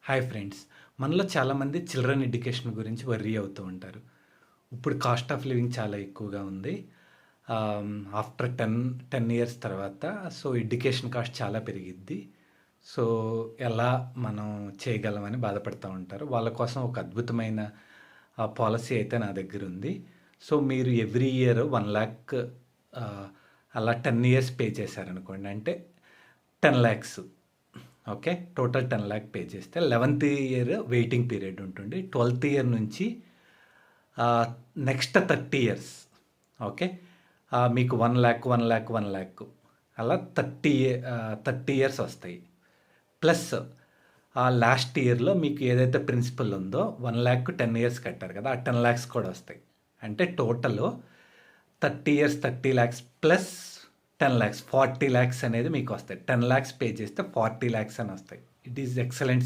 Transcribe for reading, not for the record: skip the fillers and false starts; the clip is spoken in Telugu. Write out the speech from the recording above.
Hi friends. మనలో చాలామంది చిల్డ్రన్ ఎడ్యుకేషన్ గురించి వర్రీ అవుతూ ఉంటారు. ఇప్పుడు కాస్ట్ ఆఫ్ లివింగ్ చాలా ఎక్కువగా ఉంది. ఆఫ్టర్ 10 ఇయర్స్ తర్వాత ఎడ్యుకేషన్ కాస్ట్ చాలా పెరిగిద్ది. సో, ఎలా మనం చేయగలమని బాధపడుతూ ఉంటారు. వాళ్ళ కోసం ఒక అద్భుతమైన పాలసీ అయితే నా దగ్గరుంది. సో, మీరు ఎవ్రీ ఇయర్ 1,00,000 ఆహ్, అలా 10 ఇయర్స్ పే చేశారనుకోండి. అంటే 10,00,000. ఓకే. టోటల్ 10,00,000 పే చేస్తే 11థ్ ఇయర్ వెయిటింగ్ పీరియడ్ ఉంటుంది. 12థ్ ఇయర్ నుంచి నెక్స్ట్ 30 ఇయర్స్. ఓకే. మీకు 1,00,000, 1,00,000, 1,00,000 అలా 30 ఇయర్స్ వస్తాయి. ప్లస్ లాస్ట్ ఇయర్‌లో మీకు ఏదైతే ప్రిన్సిపల్ ఉందో 1,00,000 10 ఇయర్స్ కట్టారు కదా! ఆ 10,00,000 కూడా వస్తాయి. అంటే టోటలు 30 ఇయర్స్ 30,00,000 ప్లస్ 10,00,000 40,00,000 అనేది మీకు వస్తాయి. 10,00,000 పే చేస్తే 40,00,000 అని వస్తాయి. It is excellent.